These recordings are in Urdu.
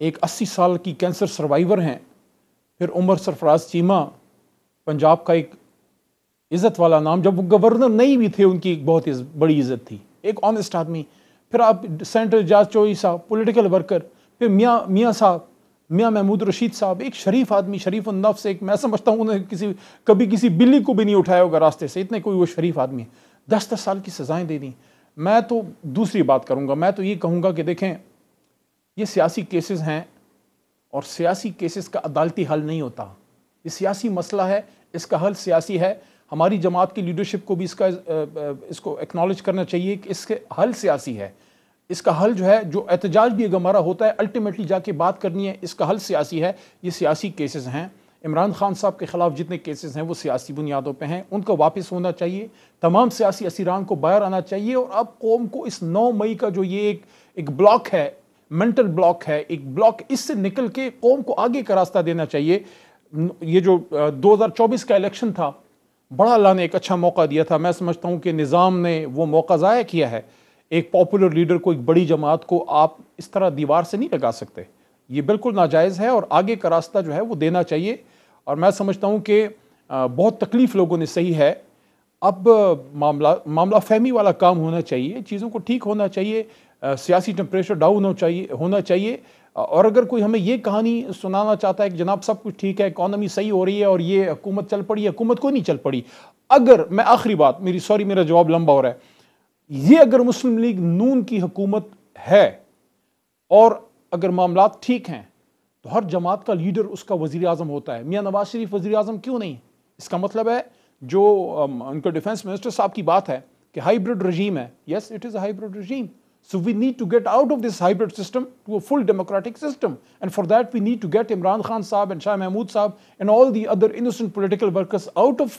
ایک 80 سال کی کینسر سروائیور ہیں، پھر عمر سرفراز چیمہ پنجاب کا ایک عزت والا نام، جب وہ گورنر نہیں بھی تھے ان کی ایک بہت بڑی عزت تھی، ایک آنیسٹ آدمی. پھر آپ سینٹر جاز چوئی صاحب پولیٹیکل ورکر، پھر میاں صاحب، میاں محمود رشید صاحب ایک شریف آدمی، شریف النفس، ایک میں سمجھتا ہوں انہیں کبھی کسی بلی کو بھی نہیں اٹھایا ہوگا راستے سے، اتنے کوئی وہ شریف آدمی ہے. 10 سال کی سزائیں دے دیں. میں تو دوسری بات کروں گا، میں تو یہ کہوں گا کہ دیکھیں یہ سیاسی کیسز ہیں اور سیاسی کیسز کا عدالتی حل نہیں ہوتا. یہ سیاسی مسئلہ ہے، اس کا حل سیاسی ہے. ہماری جماعت کی لیڈرشپ کو بھی اس کو ایکنالج کرنا چاہیے کہ اس کے حل سیاسی ہے. اس کا حل جو ہے، جو احتجاج بھی اگر ہمارا ہوتا ہے الٹیمیٹلی جا کے بات کرنی ہے، اس کا حل سیاسی ہے. یہ سیاسی کیسز ہیں. عمران خان صاحب کے خلاف جتنے کیسز ہیں وہ سیاسی بنیادوں پہ ہیں، ان کو واپس ہونا چاہیے. تمام سیاسی اسیران کو باہر آنا چاہیے. اور اب قوم کو اس 9 مئی کا جو یہ ایک بلاک ہے، مینٹل بلاک ہے، ایک بلاک، اس سے نکل کے قوم کو آگے کا راستہ دینا چاہیے. یہ جو 2024 کا الیکشن تھا، بڑا اللہ نے ایک اچھا موقع دیا تھا. میں سمجھتا ہوں کہ نظام نے وہ موقع ضائع کیا ہے. ایک پاپولر لیڈر کو، ایک بڑی جماعت کو آپ اس طرح دیوار سے نہیں لگا سکتے. یہ بالکل ناجائز ہے اور آگے کا راستہ جو ہے وہ دینا چاہیے. اور میں سمجھتا ہوں کہ بہت تکلیف لوگوں نے سہی ہے. اب معاملہ فہمی والا کام ہونا چاہیے، چیزوں کو ٹھیک ہونا چاہیے، سیاسی ٹمپریچر ڈاؤن ہونا چاہیے. اور اگر کوئی ہمیں یہ کہانی سنانا چاہتا ہے کہ جناب سب کچھ ٹھیک ہے، اکانومی صحیح ہو رہی ہے اور یہ حکومت چل پڑی، حکومت کوئی نہیں چل پڑی. اگر میں آخری بات میرا جواب لمبا ہو رہا ہے، یہ اگر مسلم لیگ نون کی حکومت ہے اور اگر معاملات ٹھیک ہیں تو ہر جماعت کا لیڈر اس کا وزیر اعظم ہوتا ہے. میاں نواز شریف وزیر اعظم کیوں نہیں؟ اس کا مطلب ہے جو ان کا ڈیفنس منسٹر صاحب کی بات ہے کہ ہائیبرڈ رجیم ہے. Yes it is a hybrid regime. So we need to get out of this hybrid system to a full democratic system, and for that we need to get Imran Khan Saab and Shah Mahmood Saab and all the other innocent political workers out of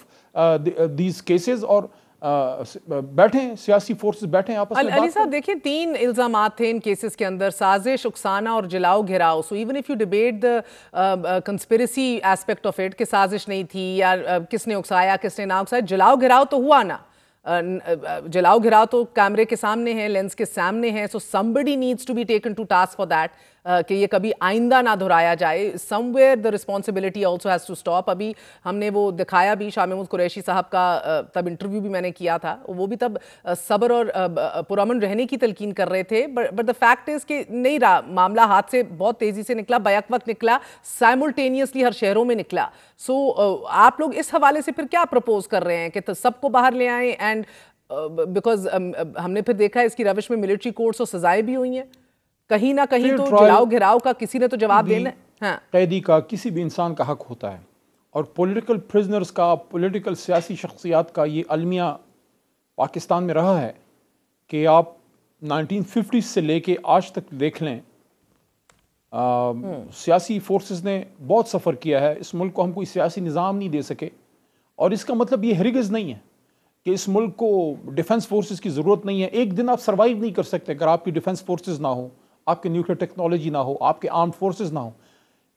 these cases. اور بیٹھیں سیاسی فورسز بیٹھیں آپس میں. علی صاحب دیکھیں 3 الزامات تھے ان کیسز کے اندر، سازش، اکسانا اور جلاؤ گھراؤ. So even if you debate the conspiracy aspect of it کہ سازش نہیں تھی یا کس نے اکسایا کس نے نہ اکسایا، جلاؤ گھراؤ تو ہوا نا. جلاؤ گھراؤ تو کیمرے کے سامنے ہے، لینس کے سامنے ہے. سو somebody needs to be taken to task for that کہ یہ کبھی آئندہ نہ دہرایا جائے. somewhere the responsibility also has to stop. ابھی ہم نے وہ دکھایا بھی، شاہ محمود قریشی صاحب کا تب انٹرویو بھی میں نے کیا تھا، وہ بھی تب صبر اور پرامن رہنے کی تلقین کر رہے تھے. بٹ the fact is کہ نہیں رہا، معاملہ ہاتھ سے بہت تیزی سے نکلا، بیک وقت نکلا، سائملٹینیسلی ہر شہروں میں نکلا. سو آپ لوگ اس حوالے سے پھر کیا پرپوز کر رہے ہیں کہ سب کو باہر لے آئیں؟ اینڈ بیکاز ہم نے پھر دیکھا اس کی روش میں ملٹری کورٹس اور سزائیں بھی ہوئی ہیں، کہیں نہ کہیں تو جلاؤ گھراؤ کا کسی نے تو جواب دینا ہے. قیدی کا کسی بھی انسان کا حق ہوتا ہے، اور پولیٹیکل پرزنرز کا، پولیٹیکل سیاسی شخصیات کا یہ المیہ پاکستان میں رہا ہے کہ آپ 1950 سے لے کے آج تک دیکھ لیں، سیاسی فورسز نے بہت سفر کیا ہے. اس ملک کو ہم کوئی سیاسی نظام نہیں دے سکے، اور اس کا مطلب یہ ہرگز نہیں ہے کہ اس ملک کو ڈیفنس فورسز کی ضرورت نہیں ہے. ایک دن آپ سروائیو نہیں کر سکتے اگر آپ کی ڈیفنس فورسز نہ ہو، آپ کے نیوکلیر ٹیکنالوجی نہ ہو، آپ کے آرمڈ فورسز نہ ہو.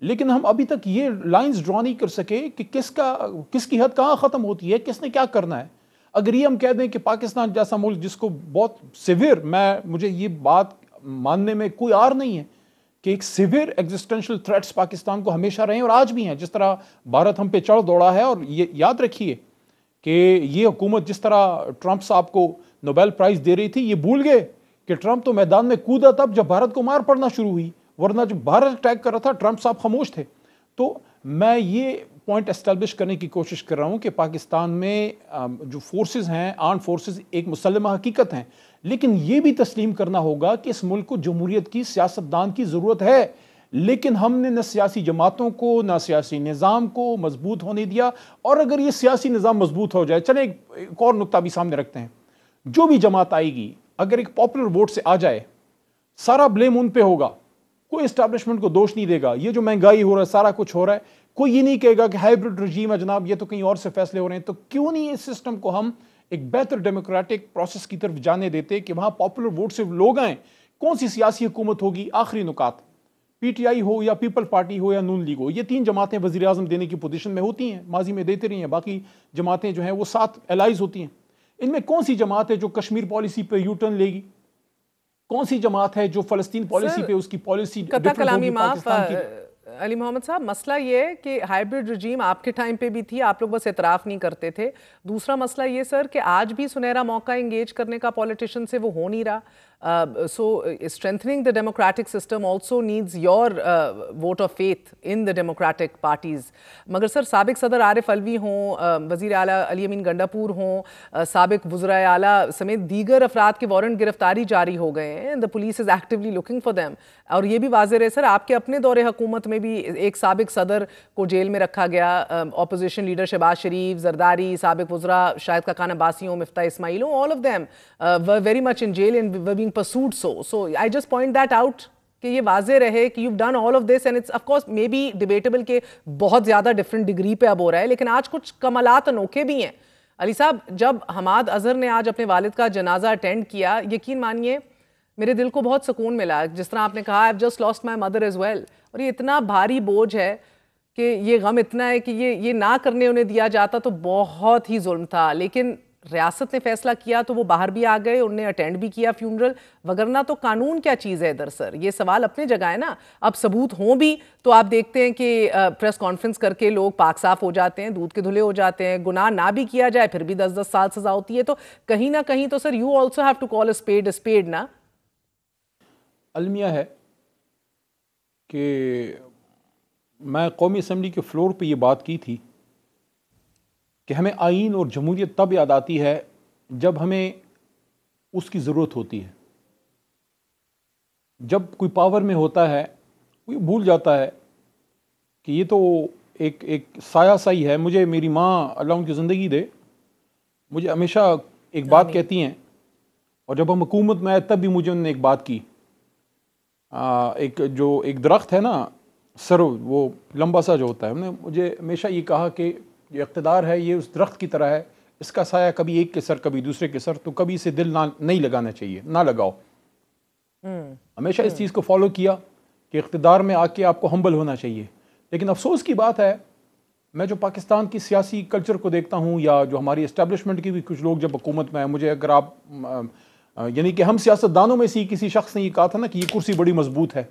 لیکن ہم ابھی تک یہ لائنز ڈرا نہیں کر سکے کہ کس کی حد کہاں ختم ہوتی ہے، کس نے کیا کرنا ہے. اگر یہ ہم کہہ دیں کہ پاکستان جیسا ملک جس کو بہت سیویئر، مجھے یہ بات ماننے میں کوئی آر نہیں ہے کہ ایک سیویئر ایگزسٹینشل تھریٹس پاکستان کو ہمیشہ رہے ہیں اور آج بھی ہیں. جس طرح بھارت ہم پہ چڑھ دوڑا ہے، اور یہ یاد رکھیے کہ یہ حکومت جس طرح ٹرمپ صاحب کو نوبیل پرائز دے رہی تھی، یہ بھول گئے کہ ٹرمپ تو میدان میں کودا تب جب بھارت کو مار پڑنا شروع ہوئی، ورنہ جب بھارت اٹیک کر رہا تھا ٹرمپ صاحب خاموش تھے. تو میں یہ پوائنٹ اسٹیبلش کرنے کی کوشش کر رہا ہوں کہ پاکستان میں جو فورسز ہیں، آرم فورسز ایک مسلمہ حقیقت ہیں، لیکن یہ بھی تسلیم کرنا ہوگا کہ اس ملک کو جمہوریت کی، سیاستدان کی ضرورت ہے. لیکن ہم نے نہ سیاسی جماعتوں کو نہ سیاسی نظام کو مضبوط ہونے دیا. اور اگر یہ سیاسی نظام مضبوط ہو جائے، چلیں ایک اور نقطہ بھی سامنے رکھتے ہیں، جو بھی جماعت آئے گی اگر ایک پاپولر ووٹ سے آ جائے، سارا بلیم ان پہ ہوگا، کوئی اسٹیبلشمنٹ کو دوش نہیں دے گا. یہ جو مہنگائی ہو رہا ہے، سارا کچھ ہو رہا ہے، کوئی یہ نہیں کہے گا کہ ہائیبرڈ رجیم ہے جناب، یہ تو کہیں اور سے فیصلے ہو رہے ہیں. تو کیوں نہیں اس سسٹم کو ہم ایک بہتر ڈیموکریٹک پروسیس کی طرف جانے دیتے کہ وہاں پاپولر ووٹ سے لوگ آئیں. کون سی سیاسی حکومت ہوگی؟ آخری نکات، پی ٹی آئی ہو یا پیپل پارٹی ہو یا نون لیگ ہو، یہ 3 جماعتیں وزیر اعظم دینے کی پوزیشن میں ہوتی ہیں، ماضی میں دیتے رہی ہیں. باقی جماعتیں جو ہیں وہ 7 الائز ہوتی ہیں. ان میں کون سی جماعت ہے جو کشمیر پالیسی پہ یو ٹرن لے گی؟ کون سی جماعت ہے جو فلسطین پالیسی پہ اس کی پالیسی قطع کلامی معاف علی محمد صاحب، مسئلہ یہ ہے کہ ہائیبرڈ رجیم آپ کے ٹائم پہ بھی تھی، آپ لوگ بس اعتراف نہیں کرتے تھے. دوسرا مسئلہ یہ سر کہ آج بھی سنہرا موقع انگیج کرنے کا پولیٹیشن سے وہ ہو نہیں رہا. So strengthening the democratic system also needs your vote of faith in the democratic parties. مگر سر سابق صدر عارف علوی ہوں، وزیر اعلیٰ علی امین گنڈاپور ہوں، سابق وزرائے اعلیٰ سمیت دیگر افراد کے وارنٹ گرفتاری جاری ہو گئے ہیں. The police is actively looking for them. اور یہ بھی واضح رہے سر، آپ کے اپنے دور حکومت میں بھی ایک سابق صدر کو جیل میں رکھا گیا. اپوزیشن لیڈر شہباز شریف، زرداری، سابق وزراء شاہد کاکان عباسی ہوں، مفتاح اسماعیل ہوں، all of them were very much in jail and were being pursued. So I just point that out کہ یہ واضح رہے کہ you've done all of this and it's of course maybe debatable کہ بہت زیادہ ڈفرینٹ ڈگری پہ اب ہو رہا ہے، لیکن آج کچھ کمالات انوکھے بھی ہیں. علی صاحب، جب حماد اظہر نے آج اپنے والد کا جنازہ اٹینڈ کیا، یقین مانیے میرے دل کو بہت سکون ملا. جس طرح آپ نے کہا I've just lost my mother as well. اور یہ اتنا بھاری بوجھ ہے کہ یہ غم اتنا ہے کہ یہ نہ کرنے انہیں دیا جاتا تو بہت ہی ظلم تھا. لیکن ریاست نے فیصلہ کیا تو وہ باہر بھی آ گئے، انہوں نے اٹینڈ بھی کیا فیونرل. وگرنہ تو قانون کیا چیز ہے ادھر سر؟ یہ سوال اپنے جگہ ہے نا. اب ثبوت ہوں بھی تو آپ دیکھتے ہیں کہ پریس کانفرنس کر کے لوگ پاک صاف ہو جاتے ہیں، دودھ کے دھلے ہو جاتے ہیں. گناہ نہ بھی کیا جائے پھر بھی 10 سال سزا ہوتی ہے. تو کہیں نہ کہیں تو sir you also have to call a spade نا. المیہ ہے کہ میں قومی اسمبلی کے فلور پہ یہ بات کی تھی کہ ہمیں آئین اور جمہوریت تب یاد آتی ہے جب ہمیں اس کی ضرورت ہوتی ہے. جب کوئی پاور میں ہوتا ہے کوئی بھول جاتا ہے کہ یہ تو ایک سایہ سا ہی ہے. مجھے میری ماں اللہ ان کی زندگی دے مجھے ہمیشہ ایک بات کہتی ہیں، اور جب ہم حکومت میں آئے تب بھی مجھے انہوں نے ایک بات کی. ایک درخت ہے نا سرو، وہ لمبا سا جو ہوتا ہے، انہوں نے مجھے ہمیشہ یہ کہا کہ یہ اقتدار ہے یہ اس درخت کی طرح ہے، اس کا سایہ کبھی ایک کے سر کبھی دوسرے کے سر، تو کبھی اسے دل نہیں لگانا چاہیے، نہ لگاؤ. ہمیشہ اس چیز کو فالو کیا کہ اقتدار میں آ کے آپ کو ہمبل ہونا چاہیے. لیکن افسوس کی بات ہے، میں جو پاکستان کی سیاسی کلچر کو دیکھتا ہوں یا جو ہماری اسٹیبلشمنٹ کی بھی کچھ لوگ جب حکومت میں ہیں، مجھے اگر آپ یعنی کہ ہم سیاستدانوں میں سے کسی شخص نے یہ کہا تھا نا کہ یہ کرسی بڑی مضبوط ہے،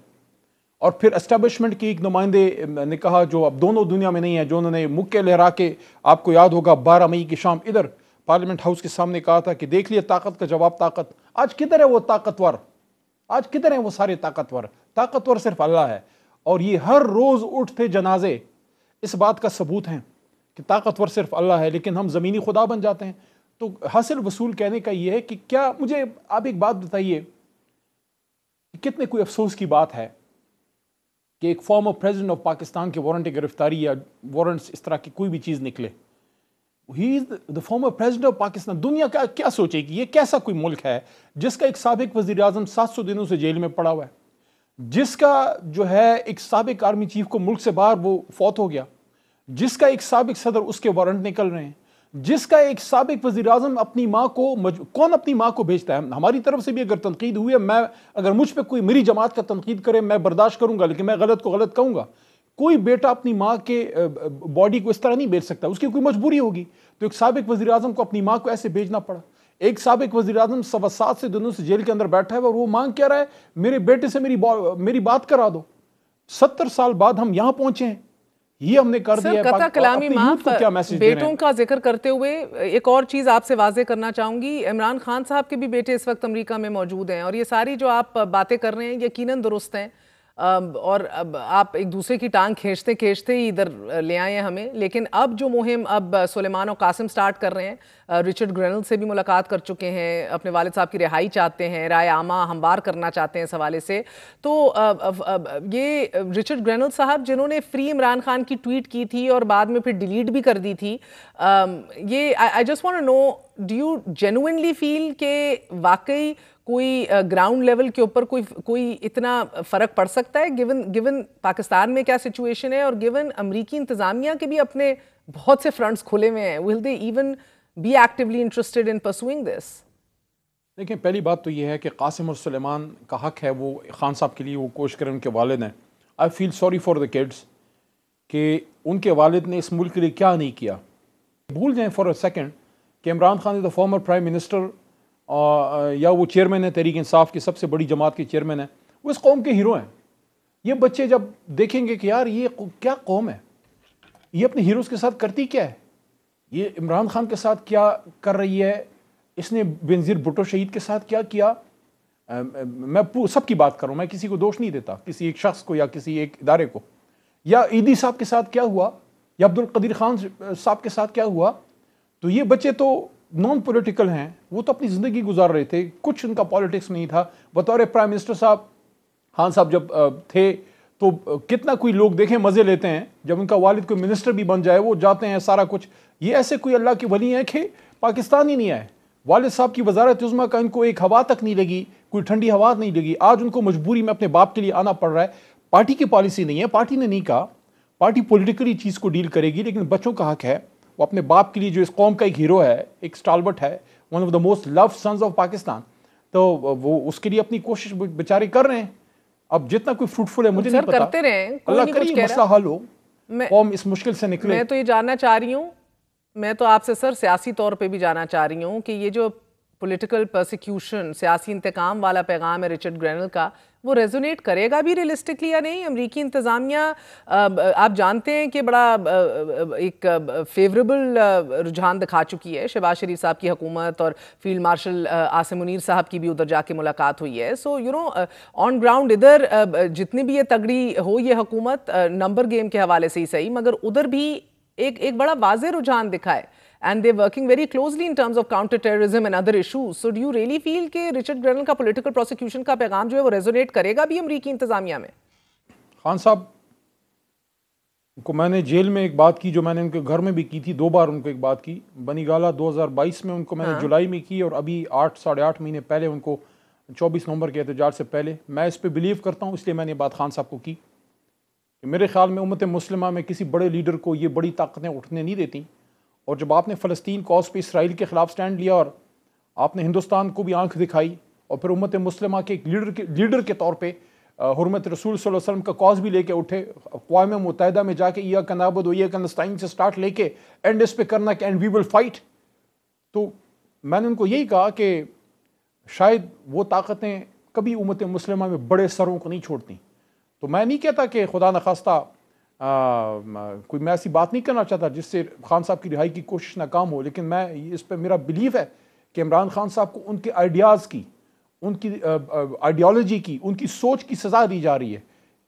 اور پھر اسٹیبلشمنٹ کے ایک نمائندے نے کہا جو اب دونوں دنیا میں نہیں ہے، جو انہوں نے مکے لہرا کے آپ کو یاد ہوگا 12 مئی کی شام ادھر پارلیمنٹ ہاؤس کے سامنے کہا تھا کہ دیکھ لیے طاقت کا جواب طاقت. آج کدھر ہے وہ طاقتور؟ آج کدھر ہیں وہ سارے طاقتور؟ طاقتور صرف اللہ ہے. اور یہ ہر روز اٹھتے جنازے اس بات کا ثبوت ہیں کہ طاقتور صرف اللہ ہے، لیکن ہم زمینی خدا بن جاتے ہیں. تو حاصل وصول کہنے کا یہ ہے کہ کیا مجھے آپ ایک بات بتائیے، کتنے کوئی افسوس کی بات ہے کہ ایک فارمر پریزیڈنٹ آف پاکستان کے وارنٹ گرفتاری یا وارنٹس اس طرح کی کوئی بھی چیز نکلے. ہی از the former president of Pakistan. دنیا کیا سوچے گی؟ یہ کیسا کوئی ملک ہے جس کا ایک سابق وزیر اعظم 700 دنوں سے جیل میں پڑا ہوا ہے، جس کا جو ہے ایک سابق آرمی چیف کو ملک سے باہر وہ فوت ہو گیا، جس کا ایک سابق صدر اس کے وارنٹ نکل رہے ہیں، جس کا ایک سابق وزیر اعظم اپنی ماں کو کون اپنی ماں کو بھیجتا ہے؟ ہماری طرف سے بھی اگر تنقید ہوئی ہے، میں اگر مجھ پہ کوئی میری جماعت کا تنقید کرے میں برداشت کروں گا، لیکن میں غلط کو غلط کہوں گا. کوئی بیٹا اپنی ماں کے باڈی کو اس طرح نہیں بھیج سکتا، اس کی کوئی مجبوری ہوگی. تو ایک سابق وزیر اعظم کو اپنی ماں کو ایسے بھیجنا پڑا. ایک سابق وزیر اعظم 7.25 دنوں سے جیل کے اندر بیٹھا ہے اور وہ مانگ کیا رہا ہے؟ میرے بیٹے سے میری بات کرا دو. 70 سال بعد ہم یہاں پہنچے ہیں، یہ ہم نے کر دیا ہے. قطع کلامی معاف، بیٹوں کا ذکر کرتے ہوئے ایک اور چیز آپ سے واضح کرنا چاہوں گی. عمران خان صاحب کے بھی بیٹے اس وقت امریکہ میں موجود ہیں، اور یہ ساری جو آپ باتیں کر رہے ہیں یقیناً درست ہیں، اور اب آپ ایک دوسرے کی ٹانگ کھینچتے کھینچتے ہی ادھر لے آئے ہیں ہمیں. لیکن اب جو مہم اب سلیمان اور قاسم سٹارٹ کر رہے ہیں، رچرڈ گرینل سے بھی ملاقات کر چکے ہیں، اپنے والد صاحب کی رہائی چاہتے ہیں، رائے عامہ ہموار کرنا چاہتے ہیں اس حوالے سے. تو یہ رچرڈ گرینل صاحب جنہوں نے فری عمران خان کی ٹویٹ کی تھی اور بعد میں پھر ڈیلیٹ بھی کر دی تھی، یہ I just want to know, do you genuinely feel کہ واقعی کوئی گراؤنڈ لیول کے اوپر کوئی اتنا فرق پڑ سکتا ہے گیون پاکستان میں کیا سچویشن ہے، اور گیون امریکی انتظامیہ کے بھی اپنے بہت سے فرنٹس کھلے ہوئے ہیں؟ Will they even be actually interested in pursuing this? دیکھیں، پہلی بات تو یہ ہے کہ قاسم اور سلیمان کا حق ہے وہ خان صاحب کے لیے وہ کوشش کریں، ان کے والد ہیں. I feel sorry for the kids کہ ان کے والد نے اس ملک کے لیے کیا نہیں کیا. بھول جائیں فار اے سیکنڈ کہ عمران خان از دا فارمر پرائم منسٹر یا وہ چیئرمین ہے تحریک انصاف کی سب سے بڑی جماعت کے چیئرمین ہیں, وہ اس قوم کے ہیرو ہیں. یہ بچے جب دیکھیں گے کہ یار یہ کیا قوم ہے, یہ اپنے ہیروز کے ساتھ کرتی کیا ہے, یہ عمران خان کے ساتھ کیا کر رہی ہے, اس نے بینظیر بھٹو شہید کے ساتھ کیا کیا. میں سب کی بات کروں, میں کسی کو دوش نہیں دیتا, کسی ایک شخص کو یا کسی ایک ادارے کو. یا ایدی صاحب کے ساتھ کیا ہوا, یا عبد القدیر خان صاحب کے ساتھ کیا ہوا. تو یہ بچے تو نان پولیٹیکل ہیں, وہ تو اپنی زندگی گزار رہے تھے, کچھ ان کا پالیٹکس نہیں تھا. بطور پرائم منسٹر صاحب خان صاحب جب تھے تو کتنا کوئی لوگ دیکھیں مزے لیتے ہیں, جب ان کا والد کوئی منسٹر بھی بن جائے وہ جاتے ہیں سارا کچھ. یہ ایسے کوئی اللہ کے ولی ہیں کہ پاکستان ہی نہیں آئے. والد صاحب کی وزارت عظمیٰ کا ان کو ایک ہوا تک نہیں لگی, کوئی ٹھنڈی ہوا نہیں لگی. آج ان کو مجبوری میں اپنے باپ کے لیے آنا پڑ رہا ہے. پارٹی کی پالیسی نہیں ہے, پارٹی نے نہیں کہا, پارٹی پولیٹیکلی چیز کو ڈیل کرے گی, لیکن بچوں کا حق ہے وہ اپنے باپ کے لیے, جو اس قوم کا ایک ہیرو ہے, ایک اسٹالورٹ ہے, one of the most loud sons of Pakistan, تو وہ اس کے لیے اپنی کوشش بیچارے کر رہے ہیں. اب جتنا کوئی فروٹفل ہے مجھے نہیں پتا, کرتے رہیں, اللہ کرے مسئلہ حل ہو, قوم اس مشکل سے نکلے. میں تو یہ جاننا چاہ رہی ہوں, میں تو آپ سے سر سیاسی طور پہ بھی جاننا چاہ رہی ہوں کہ یہ جو پولیٹیکل پرسیکیوشن, سیاسی انتقام والا پیغام ہے رچرڈ گرینل کا, وہ ریزونیٹ کرے گا بھی ریلسٹکلی یا نہیں؟ امریکی انتظامیہ آپ جانتے ہیں کہ بڑا ایک فیوریبل رجحان دکھا چکی ہے. شہباز شریف صاحب کی حکومت اور فیلڈ مارشل عاصم منیر صاحب کی بھی ادھر جا کے ملاقات ہوئی ہے. سو آن گراؤنڈ ادھر جتنی بھی یہ تگڑی ہو یہ حکومت, نمبر گیم کے حوالے سے ہی صحیح, مگر ادھر بھی ایک بڑا واضح رجحان دکھا ہے. And they're working very closely in terms of counter-terrorism and other issues. So do you really feel کہ رچرڈ گرینل کا political prosecution کا پیغام جو ہے وہ ریزونیٹ کرے گا بھی امریکی انتظامیہ میں؟ خان صاحب کو میں نے جیل میں ایک بات کی جو میں نے ان کے گھر میں بھی کی تھی, 2 بار ان کو ایک بات کی. بنی گالہ 2022 میں ان کو میں نے جولائی میں کی, اور ابھی 8.5 مہینے پہلے ان کو 24 نومبر کے احتجاج سے پہلے. میں اس پہ بلیو کرتا ہوں, اس لیے میں نے بات خان صاحب کو کی کہ میرے خیال میں امت مسلمہ میں کسی بڑے لیڈر کو یہ بڑی طاقتیں اٹھنے نہیں دیتی. اور جب آپ نے فلسطین کاز پہ اسرائیل کے خلاف سٹینڈ لیا, اور آپ نے ہندوستان کو بھی آنکھ دکھائی, اور پھر امت مسلمہ کے ایک لیڈر کے طور پہ حرمت رسول صلی اللہ علیہ وسلم کا کاز بھی لے کے اٹھے, اقوام متحدہ میں جا کے ایاک نعبد و ایاک نستعین سے سٹارٹ لے کے اینڈ اس پہ کرنا کہ اینڈ وی ول فائٹ. تو میں نے ان کو یہی کہا کہ شاید وہ طاقتیں کبھی امت مسلمہ میں بڑے سروں کو نہیں چھوڑتی. تو میں نہیں کہتا کہ خدا نخواستہ کوئی میں ایسی بات نہیں کرنا چاہتا جس سے خان صاحب کی رہائی کی کوشش ناکام ہو, لیکن میں اس پہ میرا بلیف ہے کہ عمران خان صاحب کو ان کے آئیڈیاز کی, ان کی آئیڈیالوجی کی, ان کی سوچ کی سزا دی جا رہی ہے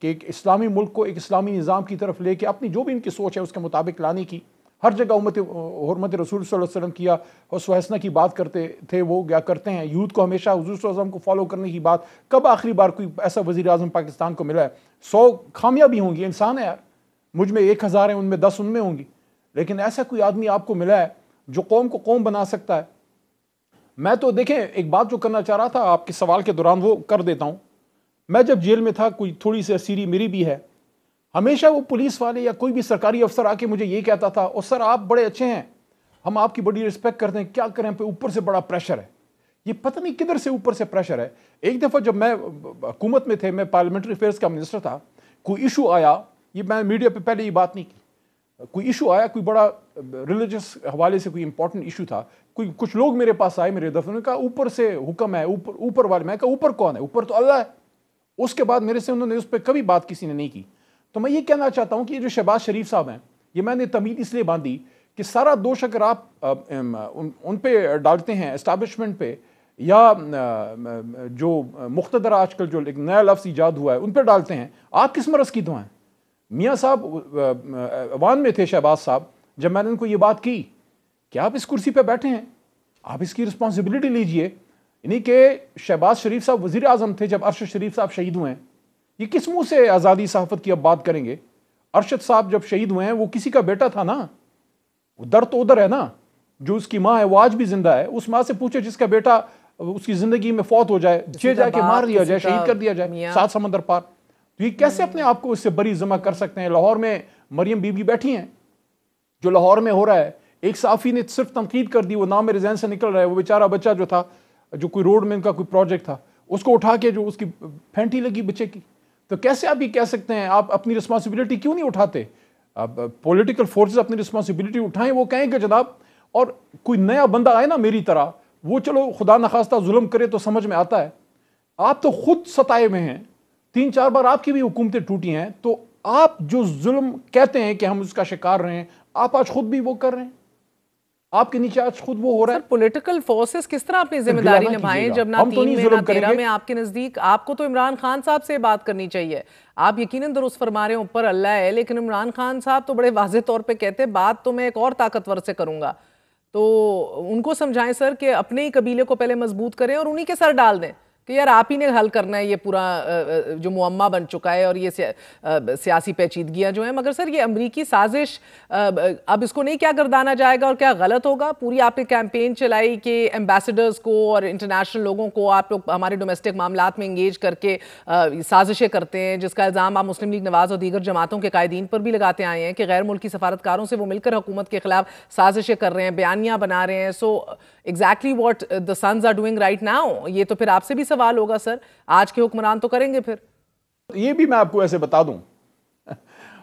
کہ ایک اسلامی ملک کو ایک اسلامی نظام کی طرف لے کے اپنی جو بھی ان کی سوچ ہے اس کے مطابق لانے کی. ہر جگہ حرمت رسول صلی اللہ علیہ وسلم کیا اسوہ حسنہ کی بات کرتے تھے, وہ کیا کرتے ہیں, یوتھ کو ہمیشہ حضور صلی اللہ علیہ وسلم کو فالو کرنے کی بات. کب آخری بار کوئی ایسا وزیر اعظم پاکستان کو ملا ہے؟ 100 خامیاں بھی ہوں گی, انسان ہے یار, مجھ میں 1000 ہیں, ان میں 10 ان میں ہوں گی, لیکن ایسا کوئی آدمی آپ کو ملا ہے جو قوم کو قوم بنا سکتا ہے. میں تو دیکھیں ایک بات جو کرنا چاہ رہا تھا آپ کے سوال کے دوران وہ کر دیتا ہوں. میں جب جیل میں تھا, کوئی تھوڑی سی اسیری میری بھی ہے, ہمیشہ وہ پولیس والے یا کوئی بھی سرکاری افسر آ کے مجھے یہ کہتا تھا, اور سر آپ بڑے اچھے ہیں, ہم آپ کی بڑی رسپیکٹ کرتے ہیں, کیا کریں پہ اوپر سے بڑا پریشر ہے. یہ پتہ نہیں کدھر سے اوپر سے پریشر ہے. ایک دفعہ جب میں حکومت میں تھے, میں پارلیمنٹری افیئرس کا منسٹر تھا, کوئی ایشو آیا, یہ میں میڈیا پہ پہلے یہ بات نہیں کی, کوئی ایشو آیا, کوئی بڑا ریلیجس حوالے سے کوئی امپورٹنٹ ایشو تھا, کچھ لوگ میرے پاس آئے میرے دفتر میں, کہا اوپر سے حکم ہے, اوپر والے. میں کہا اوپر کون ہے؟ اوپر تو اللہ ہے. اس کے بعد میرے سے انہوں نے اس پہ کبھی بات کسی نے نہیں کی. تو میں یہ کہنا چاہتا ہوں کہ یہ جو شہباز شریف صاحب ہیں, یہ میں نے تمید اس لیے باندھی کہ سارا دوش اگر آپ ان پہ ڈالتے ہیں اسٹیبلشمنٹ پہ, یا جو مقتدر آج کل جو ایک نیا لفظ ایجاد ہوا ہے ان پہ ڈالتے ہیں, آپ کس مرض کی دعائیں؟ میاں صاحب ایوان میں تھے شہباز صاحب, جب میں نے ان کو یہ بات کی کہ آپ اس کرسی پہ بیٹھے ہیں, آپ اس کی رسپانسبلٹی لیجئے. یعنی کہ شہباز شریف صاحب وزیر اعظم تھے جب ارشد شریف صاحب شہید ہوئے ہیں, یہ کس منہ سے آزادی صحافت کی اب بات کریں گے؟ ارشد صاحب جب شہید ہوئے ہیں وہ کسی کا بیٹا تھا نا, وہ در تو ادھر ہے نا, جو اس کی ماں ہے وہ آج بھی زندہ ہے. اس ماں سے پوچھے جس کا بیٹا اس کی زندگی میں فوت ہو جائے, جا کے مار دیا جائے, شہید کر دیا جائے 7 سمندر پار, تو یہ کیسے اپنے آپ کو اس سے بری ذمہ کر سکتے ہیں؟ لاہور میں مریم بی بی بیٹھی ہیں, جو لاہور میں ہو رہا ہے, ایک صحافی نے صرف تنقید کر دی, وہ نام میرے ذہن سے نکل رہا ہے, وہ بیچارہ بچہ جو تھا, جو کوئی روڈ میں ان کا کوئی پروجیکٹ تھا, اس کو اٹھا کے جو اس کی پھینٹی لگی بچے کی. تو کیسے آپ یہ کہہ سکتے ہیں؟ آپ اپنی رسپانسبلٹی کیوں نہیں اٹھاتے؟ پولیٹیکل فورسز اپنی رسپانسبلٹی اٹھائیں, وہ کہیں کہ جناب, اور کوئی نیا بندہ آئے نا میری طرح, وہ چلو خدا نخواستہ ظلم کرے تو سمجھ میں آتا ہے، آپ تو خود ستائے میں ہیں، 3-4 بار آپ کی بھی حکومتیں ٹوٹی ہیں، تو آپ جو ظلم کہتے ہیں کہ ہم اس کا شکار رہے ہیں، آپ آج خود بھی وہ کر رہے ہیں، آپ کے نیچے آج خود وہ ہو رہا ہے۔ پولیٹیکل فورسز کس طرح اپنی ذمہ داری نبھائیں جب نہ 3 میں نہ 13 میں آپ کے نزدیک؟ آپ کو تو عمران خان صاحب سے بات کرنی چاہیے، آپ یقیناً درست فرما رہے ہیں، اوپر اللہ ہے، لیکن عمران خان صاحب تو بڑے واضح طور پہ کہتے ہیں بات تو میں ایک اور طاقتور سے کروں گا، تو ان کو سمجھائیں سر کہ اپنے ہی قبیلے کو پہلے مضبوط کریں اور انہی کے سر ڈال دیں کہ یار آپ ہی نے حل کرنا ہے یہ پورا جو معمہ بن چکا ہے اور یہ سیاسی پیچیدگیاں جو ہیں۔ مگر سر یہ امریکی سازش، اب اس کو نہیں کیا گردانا جائے گا اور کیا غلط ہوگا؟ پوری آپ نے کیمپین چلائی کہ ایمبیسڈرز کو اور انٹرنیشنل لوگوں کو آپ لوگ ہمارے ڈومیسٹک معاملات میں انگیج کر کے سازشیں کرتے ہیں، جس کا الزام آپ مسلم لیگ نواز اور دیگر جماعتوں کے قائدین پر بھی لگاتے آئے ہیں کہ غیر ملکی سفارتکاروں سے وہ مل کر حکومت کے خلاف سازشیں کر رہے ہیں، بیانیاں بنا رہے ہیں۔ So exactly what the sons are doing right now, یہ تو پھر آپ سے بھی سوال ہوگا سر، آج کے حکمران تو کریں گے پھر؟ یہ بھی میں آپ کو ایسے بتا دوں،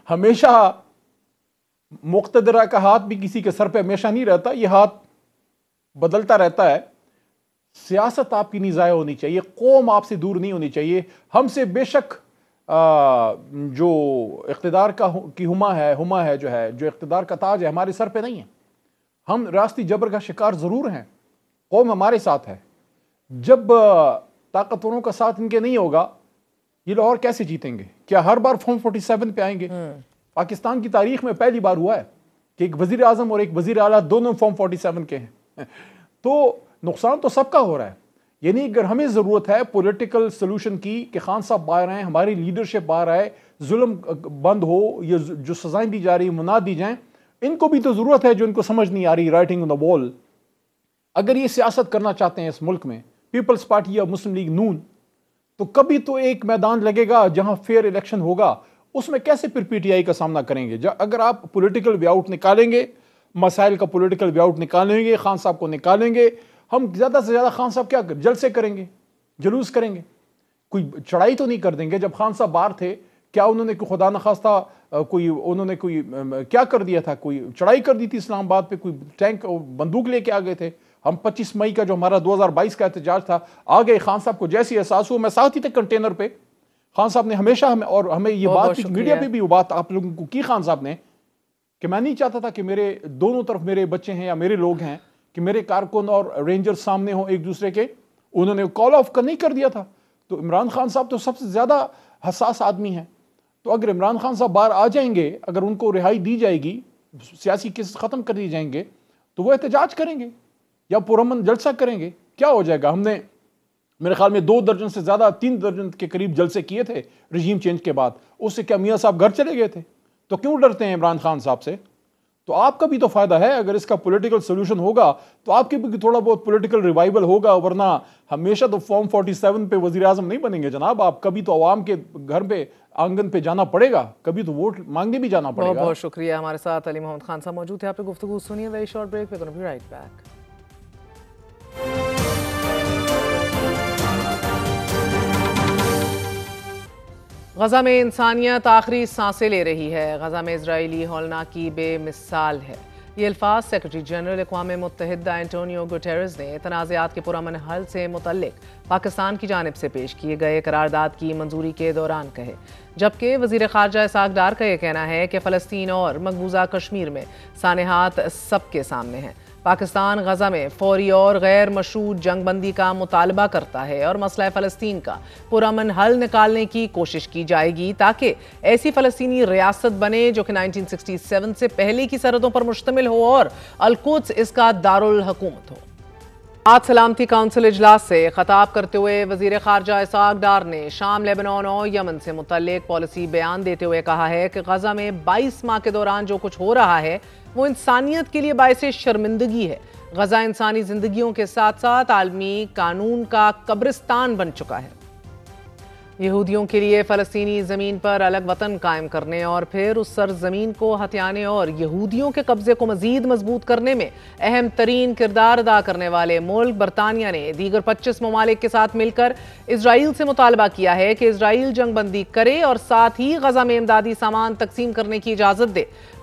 ہمیشہ مقتدرہ کا ہاتھ بھی کسی کے سر پہ ہمیشہ نہیں رہتا، یہ ہاتھ بدلتا رہتا ہے۔ سیاست آپ کی نہیں ضائع ہونی چاہیے، قوم آپ سے دور نہیں ہونی چاہیے۔ ہم سے بے شک جو اقتدار کی ہما ہے جو اقتدار کا تاج ہے ہمارے سر پہ نہیں ہے، ہم ریاستی جبر کا شکار ضرور ہیں، قوم ہمارے ساتھ ہے۔ جب طاقتوروں کا ساتھ ان کے نہیں ہوگا، یہ لاہور کیسے جیتیں گے؟ کیا ہر بار فارم 47 پہ آئیں گے؟ پاکستان کی تاریخ میں پہلی بار ہوا ہے کہ ایک وزیر اعظم اور ایک وزیر اعلیٰ دونوں فارم 47 کے ہیں، تو نقصان تو سب کا ہو رہا ہے۔ یعنی اگر ہمیں ضرورت ہے پولیٹیکل سلوشن کی کہ خان صاحب باہر آئیں، ہماری لیڈرشپ باہر آئے، ظلم بند ہو، یہ جو سزائیں دی جا رہی ہیں منع دی جائیں، ان کو بھی تو ضرورت ہے جو ان کو سمجھ نہیں آ رہی، رائٹنگ آن دا وال۔ اگر یہ سیاست کرنا چاہتے ہیں اس ملک میں پیپلز پارٹی یا مسلم لیگ نون، تو کبھی تو ایک میدان لگے گا جہاں فیئر الیکشن ہوگا، اس میں کیسے پھر پی ٹی آئی کا سامنا کریں گے؟ اگر آپ پولیٹیکل وے آؤٹ نکالیں گے، مسائل کا پولیٹیکل وے آؤٹ نکالیں گے، خان صاحب کو نکالیں گے، ہم زیادہ سے زیادہ خان صاحب کیا جلسے کریں گے، جلوس کریں گے، کوئی چڑھائی تو نہیں کر دیں گے۔ جب خان صاحب باہر تھے کیا انہوں نے خدا نخواستہ انہوں نے کوئی کیا کر دیا تھا؟ کوئی چڑھائی کر دی تھی اسلام آباد پہ؟ کوئی ٹینک بندوق لے کے آ گئے تھے؟ ہم 25 مئی کا جو ہمارا 2022 کا احتجاج تھا، آگے خان صاحب کو جیسی احساس ہوا، میں ساتھ ہی تھے کنٹینر پہ، خان صاحب نے ہمیشہ اور ہمیں یہ بات میڈیا پہ بھی وہ بات آپ لوگوں کو کی خان صاحب نے کہ میں نہیں چاہتا تھا کہ میرے دونوں طرف میرے بچے ہیں یا میرے لوگ ہیں کہ میرے کارکن اور رینجر سامنے ہوں ایک دوسرے کے، انہوں نے کال آف نہیں کر دیا تھا۔ تو عمران خان صاحب تو سب سے زیادہ حساس آدمی ہیں، تو اگر عمران خان صاحب باہر آ جائیں گے، اگر ان کو رہائی دی جائے گی، سیاسی کیس ختم کر دی جائیں گے، تو وہ احتجاج کریں گے یا پرامن جلسہ کریں گے، کیا ہو جائے گا؟ ہم نے میرے خیال میں 2 درجن سے زیادہ 3 درجن کے قریب جلسے کیے تھے رجیم چینج کے بعد، اس سے کیا میاں صاحب گھر چلے گئے تھے؟ تو کیوں ڈرتے ہیں عمران خان صاحب سے؟ تو آپ کا بھی تو فائدہ ہے، اگر اس کا پولیٹیکل سولوشن ہوگا تو آپ کے بھی تھوڑا بہت پولیٹیکل ریوائول ہوگا، ورنہ ہمیشہ تو فارم 47 پہ وزیر اعظم نہیں بنیں گے جناب آپ، کبھی تو عوام کے گھر پہ آنگن پہ جانا پڑے گا، کبھی تو ووٹ مانگنے بھی جانا پڑے گا۔ بہت بہت شکریہ، ہمارے ساتھ علی محمد خان صاحب موجود ہیں، آپ نے گفتگو سنیے، very short break, we're gonna be right back۔ Gaza میں انسانیت آخری سانسیں لے رہی ہے، غزہ میں اسرائیلی ہولناکی بے مثال ہے، یہ الفاظ سیکرٹری جنرل اقوام متحدہ اینٹونیو گوٹیرز نے تنازعات کے پرامن حل سے متعلق پاکستان کی جانب سے پیش کیے گئے قرارداد کی منظوری کے دوران کہے، جبکہ وزیر خارجہ اسحاق ڈار کا یہ کہنا ہے کہ فلسطین اور مقبوضہ کشمیر میں سانحات سب کے سامنے ہیں۔ پاکستان غزہ میں فوری اور غیر مشروط جنگ بندی کا مطالبہ کرتا ہے اور مسئلہ فلسطین کا پرامن حل نکالنے کی کوشش کی جائے گی تاکہ ایسی فلسطینی ریاست بنے جو کہ 1967 سے پہلے کی سرحدوں پر مشتمل ہو اور القدس اس کا دارالحکومت ہو۔ آج سلامتی کونسل اجلاس سے خطاب کرتے ہوئے وزیر خارجہ اسحاق ڈار نے شام، لیبنان اور یمن سے متعلق پالیسی بیان دیتے ہوئے کہا ہے کہ غزہ میں 22 ماہ کے دوران جو کچھ ہو رہا ہے وہ انسانیت کے لیے باعث شرمندگی ہے۔ غزہ انسانی زندگیوں کے ساتھ ساتھ عالمی قانون کا قبرستان بن چکا ہے۔ یہودیوں کے لیے فلسطینی زمین پر الگ وطن قائم کرنے اور پھر اس سرزمین کو ہتھیانے اور یہودیوں کے قبضے کو مزید مضبوط کرنے میں اہم ترین کردار ادا کرنے والے ملک برطانیہ نے دیگر 25 ممالک کے ساتھ مل کر اسرائیل سے مطالبہ کیا ہے کہ اسرائیل جنگ بندی کرے اور ساتھ ہی غزہ میں امدادی سامان تقسیم کرنے کی اجازت دے۔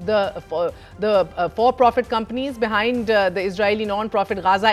the for-profit companies behind the Israeli non-profit Gaza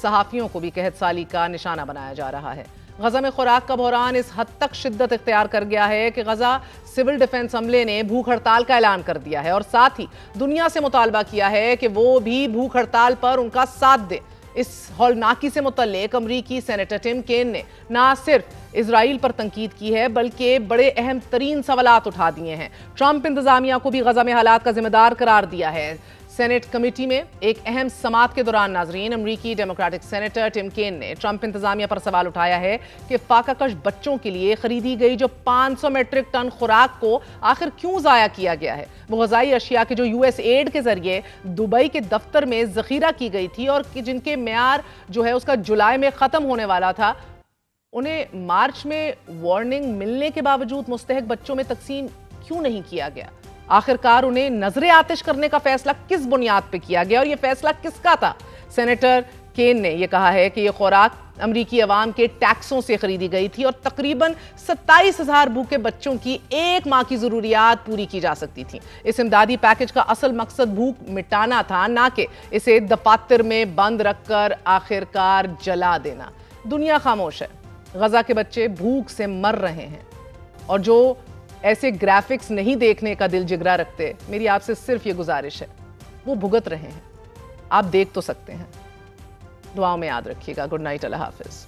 صحافیوں کو بھی قحط سالی کا نشانہ بنایا جا رہا ہے۔ غزہ میں خوراک کا بحران اس حد تک شدت اختیار کر گیا ہے کہ غزہ سول ڈیفنس عملے نے بھوک ہڑتال کا اعلان کر دیا ہے اور ساتھ ہی دنیا سے مطالبہ کیا ہے کہ وہ بھی بھوک ہڑتال پر ان کا ساتھ دے۔ اس ہولناکی سے متعلق امریکی سینیٹر ٹم کین نے نہ صرف اسرائیل پر تنقید کی ہے بلکہ بڑے اہم ترین سوالات اٹھا دیے ہیں۔ ٹرمپ انتظامیہ کو بھی غزہ میں حالات کا ذمہ دار قرار دیا ہے۔ سینٹ کمیٹی میں ایک اہم سماعت کے دوران ناظرین امریکی ڈیموکریٹک سینیٹر ٹم کین نے ٹرمپ انتظامیہ پر سوال اٹھایا ہے کہ فاقہ کش بچوں کے لیے خریدی گئی جو 500 میٹرک ٹن خوراک کو آخر کیوں ضائع کیا گیا ہے۔ وہ غذائی اشیاء کے جو یو ایس ایڈ کے ذریعے دبئی کے دفتر میں ذخیرہ کی گئی تھی اور جن کے معیار جو ہے اس کا جولائی میں ختم ہونے والا تھا، انہیں مارچ میں وارننگ ملنے کے باوجود مستحق بچوں میں تقسیم کیوں نہیں کیا گیا؟ آخرکار انہیں نظر آتش کرنے کا فیصلہ کس بنیاد پہ کیا گیا اور یہ فیصلہ کس کا تھا؟ سینیٹر کین نے یہ کہا ہے کہ یہ خوراک امریکی عوام کے ٹیکسوں سے خریدی گئی تھی اور تقریباً 27,000 بھوکے بچوں کی ایک ماہ کی ضروریات پوری کی جا سکتی تھیں۔ اس امدادی پیکج کا اصل مقصد بھوک مٹانا تھا، نہ کہ اسے دفاتر میں بند رکھ کر آخرکار جلا دینا۔ دنیا خاموش ہے، غزہ کے بچے بھوک سے مر رہے ہیں اور جو ایسے گرافکس نہیں دیکھنے کا دل جگرا رکھتے، میری آپ سے صرف یہ گزارش ہے، وہ بھگت رہے ہیں، آپ دیکھ تو سکتے ہیں۔ دعاؤں میں یاد رکھیے گا۔ گڈ نائٹ، اللہ حافظ۔